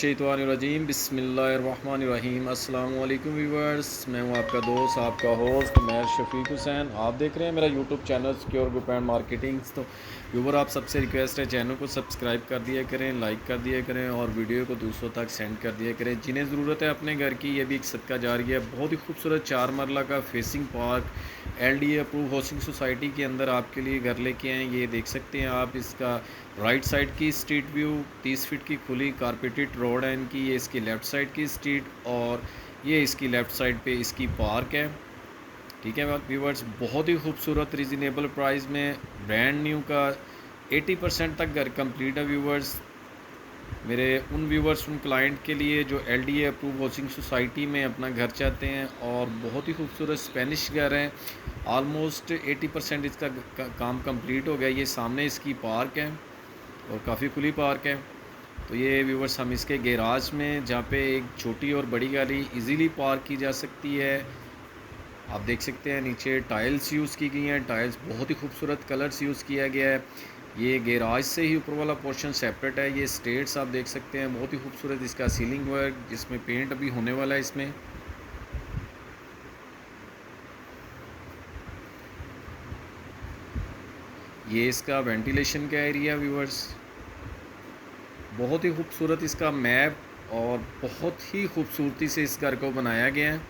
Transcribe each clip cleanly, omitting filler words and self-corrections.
मिनश्शैतानिर्रजीम बिस्मिल्लाहिर्रहमानिर्रहीम। अस्सलाम वालेकुम व्यूअर्स, मैं हूं आपका दोस्त, आपका होस्ट मैं शफीक हुसैन। आप देख रहे हैं मेरा YouTube channel secure group and marketings. तो व्यूअर, आप सबसे रिक्वेस्ट है चैनल को सब्सक्राइब कर दिया करें, लाइक कर दिया करें और वीडियो को दूसरों तक सेंड कर दिया करें जिन्हें ज़रूरत है अपने घर की। ये भी एक सदका जारिया है। बहुत ही खूबसूरत 4 मरला का facing park LDA approve housing society के अंदर आपके लिए घर लेके आए। ये देख सकते हैं आप, इसका राइट साइड की स्ट्रीट व्यू 30 फीट की खुली कारपेटेड रोड है इनकी। ये इसकी लेफ़्ट साइड की स्ट्रीट और ये इसकी लेफ़्ट साइड पे इसकी पार्क है। ठीक है व्यूवर्स, बहुत ही खूबसूरत रिजनेबल प्राइस में ब्रांड न्यू का 80% तक घर कंप्लीट है व्यूवर्स। मेरे उन व्यूवर्स, उन क्लाइंट के लिए जो LDA अप्रूव हाउसिंग सोसाइटी में अपना घर चाहते हैं और बहुत ही खूबसूरत स्पेनिश घर है। ऑलमोस्ट 80% इसका काम कंप्लीट हो गया। ये सामने इसकी पार्क है और काफ़ी खुली पार्क है। तो ये व्यूवर्स, हम इसके गैराज में, जहाँ पे एक छोटी और बड़ी गाड़ी इजीली पार्क की जा सकती है, आप देख सकते हैं। नीचे टाइल्स यूज़ की गई हैं, टाइल्स बहुत ही खूबसूरत कलर्स यूज़ किया गया है। ये गैराज से ही ऊपर वाला पोर्शन सेपरेट है। ये स्टेट्स आप देख सकते हैं, बहुत ही खूबसूरत इसका सीलिंग वर्क, जिसमें पेंट अभी होने वाला है इसमें। ये इसका वेंटिलेशन का एरिया व्यूवर्स, बहुत ही खूबसूरत इसका मैप और बहुत ही खूबसूरती से इस घर को बनाया गया है।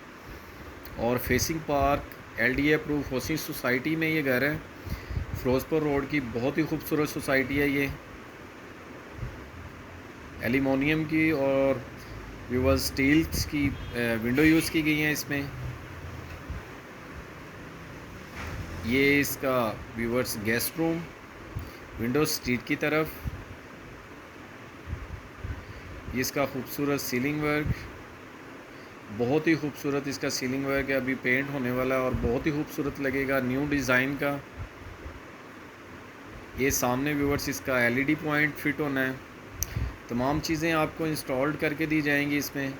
और facing park LDA approve housing society में ये घर है। फिरोजपुर रोड की बहुत ही खूबसूरत सोसाइटी है ये, एल्यूमिनियम की और व्यूवर्स स्टील्स की विंडो यूज़ की गई हैं इसमें। ये इसका viewers guest room, window street की तरफ। ये इसका खूबसूरत सीलिंग वर्क, बहुत ही खूबसूरत इसका सीलिंग वर्क है। अभी पेंट होने वाला है और बहुत ही खूबसूरत लगेगा, न्यू डिज़ाइन का। ये सामने व्यूवर्स इसका LED पॉइंट फिट होना है। तमाम चीज़ें आपको इंस्टॉल्ड करके दी जाएंगी इसमें।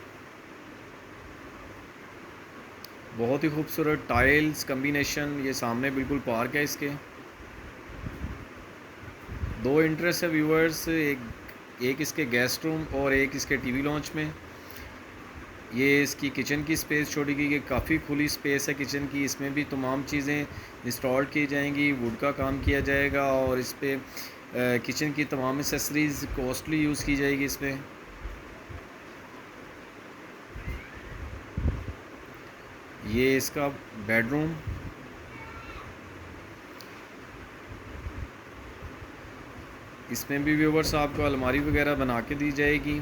बहुत ही खूबसूरत टाइल्स कम्बिनेशन। ये सामने बिल्कुल पार्क है इसके। 2 इंटरेस्ट है व्यूवर्स, एक इसके गेस्ट रूम और एक इसके TV लॉन्च में। ये इसकी किचन की स्पेस छोड़ी गई है, काफ़ी खुली स्पेस है किचन की। इसमें भी तमाम चीज़ें इंस्टॉल की जाएंगी, वुड का काम किया जाएगा और इस पर किचन की तमाम एक्सेसरीज़ कॉस्टली यूज़ की जाएगी इसमें। ये इसका बेडरूम, इसमें भी व्यूवर्स आपको अलमारी वगैरह बना के दी जाएगी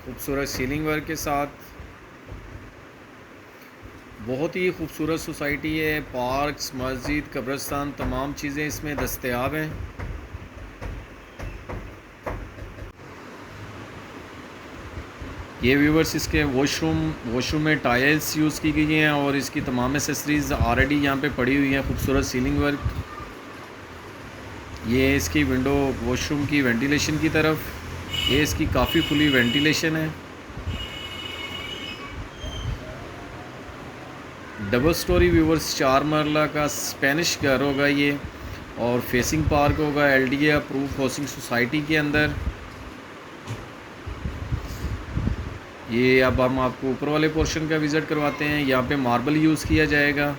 खूबसूरत सीलिंग वर्क के साथ। बहुत ही खूबसूरत सोसाइटी है। पार्क्स, मस्जिद, कब्रिस्तान, तमाम चीज़ें इसमें दस्तयाब हैं। ये व्यूवर्स इसके वॉशरूम में टाइल्स यूज़ की गई हैं और इसकी तमाम एसेसरीज़ ऑलरेडी यहाँ पे पड़ी हुई हैं। खूबसूरत सीलिंग वर्क। ये इसकी विंडो वॉशरूम की वेंटिलेशन की तरफ, ये इसकी काफ़ी खुली वेंटिलेशन है। डबल स्टोरी व्यूवर्स 4 मरला का स्पेनिश घर होगा ये और फेसिंग पार्क होगा LDA अप्रूव हाउसिंग सोसाइटी के अंदर। ये अब हम आपको ऊपर वाले पोर्शन का विज़िट करवाते हैं। यहाँ पे मार्बल यूज़ किया जाएगा।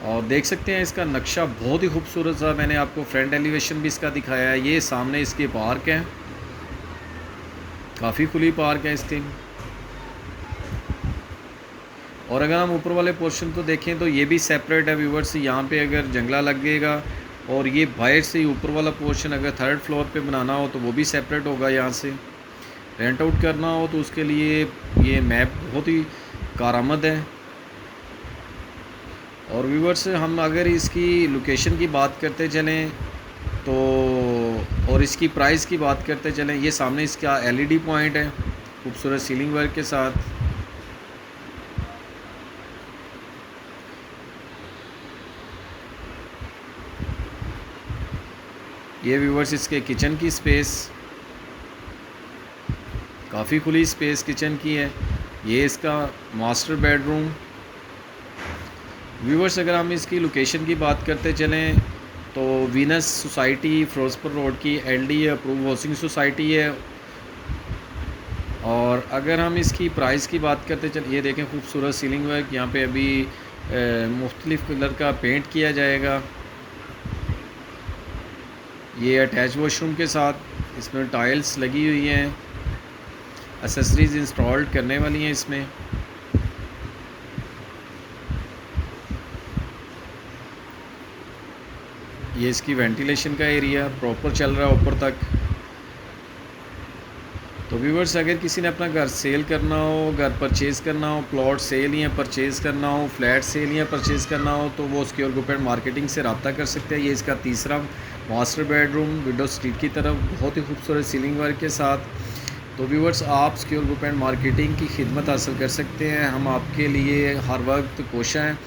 और देख सकते हैं इसका नक्शा बहुत ही खूबसूरत सा। मैंने आपको फ्रंट एलिवेशन भी इसका दिखाया है। ये सामने इसके पार्क है, काफ़ी खुली पार्क है इसकी। और अगर हम ऊपर वाले पोर्शन को देखें तो ये भी सेपरेट है व्यूवर्स। यहाँ पे अगर जंगला लगेगा और ये बाहर से ही ऊपर वाला पोर्शन अगर 3rd फ्लोर पे बनाना हो तो वो भी सेपरेट होगा। यहाँ से रेंट आउट करना हो तो उसके लिए ये मैप बहुत ही कारआमद है। और व्यूवर्स, हम अगर इसकी लोकेशन की बात करते चलें तो, और इसकी प्राइस की बात करते चलें, ये सामने इसका LED पॉइंट है खूबसूरत सीलिंग वर्क के साथ। ये व्यूवर्स इसके किचन की स्पेस, काफ़ी खुली स्पेस किचन की है। ये इसका मास्टर बेडरूम। व्यूवर्स, अगर हम इसकी लोकेशन की बात करते चलें तो वीनस सोसाइटी फ़िरोज़पुर रोड की LD अप्रूव हाउसिंग सोसाइटी है। और अगर हम इसकी प्राइस की बात करते चल, ये देखें खूबसूरत सीलिंग वर्क, यहाँ पे अभी मुख्तलिफ़ कलर का पेंट किया जाएगा। ये अटैच वॉशरूम के साथ इसमें टाइल्स लगी हुई हैं, एसेसरीज़ इंस्टॉल्ड करने वाली हैं इसमें। ये इसकी वेंटिलेशन का एरिया प्रॉपर चल रहा है ऊपर तक। तो व्यूवर्स, अगर किसी ने अपना घर सेल करना हो, घर परचेज़ करना हो, प्लॉट सेल या परचेज़ करना हो, फ्लैट सेल या परचेज़ करना हो, तो वो सिक्योर ग्रुप एंड मार्केटिंग से रब्ता कर सकते हैं। ये इसका तीसरा मास्टर बेडरूम विंडो स्ट्रीट की तरफ, बहुत ही खूबसूरत सीलिंग वर्क के साथ। तो व्यूवर्स, आप सिक्योर ग्रुप एंड मार्केटिंग की खिदमत हासिल कर सकते हैं। हम आपके लिए हर वक्त कोशिश हैं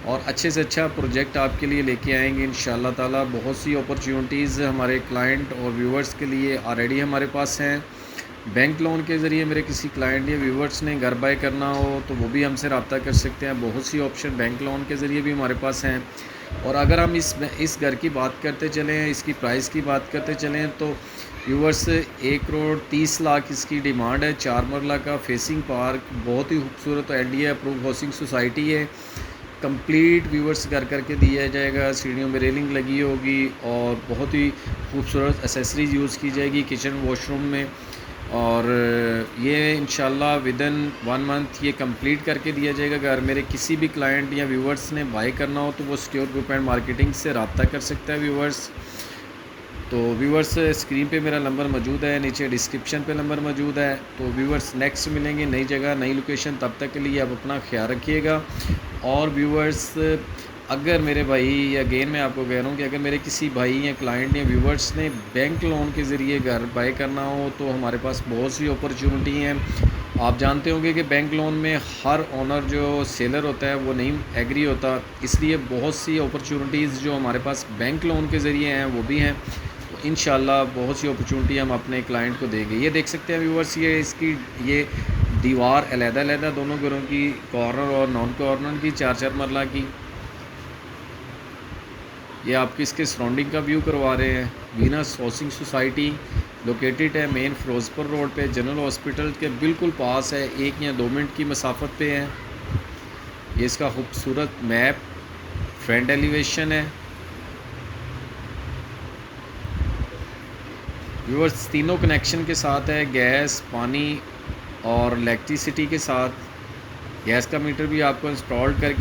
और अच्छे से अच्छा प्रोजेक्ट आपके लिए लेके आएंगे इंशाल्लाह ताला। बहुत सी अपॉर्चुनिटीज़ हमारे क्लाइंट और व्यूवर्स के लिए ऑलरेडी हमारे पास हैं। बैंक लोन के ज़रिए मेरे किसी क्लाइंट या व्यूवर्स ने घर बाय करना हो तो वो भी हमसे रब्ता कर सकते हैं। बहुत सी ऑप्शन बैंक लोन के ज़रिए भी हमारे पास हैं। और अगर हम इस घर की बात करते चलें, इसकी प्राइस की बात करते चलें, तो व्यूवर्स 1,30,00,000 इसकी डिमांड है। 4 मरला का फेसिंग पार्क, बहुत ही खूबसूरत LD अप्रूव हाउसिंग सोसाइटी है। कंप्लीट व्यूवर्स घर करके दिया जाएगा, सीढ़ियों में रेलिंग लगी होगी और बहुत ही खूबसूरत एसेसरीज यूज़ की जाएगी किचन वॉशरूम में। और ये इंशाल्लाह विदिन 1 मंथ ये कंप्लीट करके दिया जाएगा घर। मेरे किसी भी क्लाइंट या व्यूवर्स ने बाय करना हो तो वो सिक्योर ग्रुप एंड मार्केटिंग से रब्ता कर सकता है व्यूवर्स। तो व्यूवर्स, स्क्रीन पे मेरा नंबर मौजूद है, नीचे डिस्क्रिप्शन पे नंबर मौजूद है। तो व्यूवर्स, नेक्स्ट मिलेंगे नई जगह नई लोकेशन, तब तक के लिए आप अपना ख्याल रखिएगा। और व्यूवर्स, अगर मेरे भाई, या अगेन मैं आपको कह रहा हूँ कि अगर मेरे किसी भाई या क्लाइंट या व्यूवर्स ने बैंक लोन के ज़रिए घर बाय करना हो तो हमारे पास बहुत सी अपॉर्चुनिटी हैं। आप जानते होंगे कि बैंक लोन में हर ओनर जो सेलर होता है वो नहीं एग्री होता, इसलिए बहुत सी अपॉर्चुनिटीज़ जो हमारे पास बैंक लोन के ज़रिए हैं वो भी हैं। तो इंशाल्लाह बहुत सी अपॉर्चुनिटी हम अपने क्लाइंट को देंगे। ये देख सकते हैं व्यूवर्स, ये इसकी ये दीवार अलग-अलग दोनों घरों की, कॉर्नर और नॉन कॉर्नर की, 4-4 मरला की। ये आपकी इसके सराउंडिंग का व्यू करवा रहे हैं। वीनस हाउसिंग सोसाइटी लोकेटेड है मेन फ़िरोज़पुर रोड पे, जनरल हॉस्पिटल के बिल्कुल पास है, 1 या 2 मिनट की मसाफत पे है। ये इसका खूबसूरत मैप फ्रंट एलिवेशन है। व्यूअर्स, तीनों कनेक्शन के साथ है, गैस, पानी और इलेक्ट्रिसिटी के साथ। गैस का मीटर भी आपको इंस्टॉल करके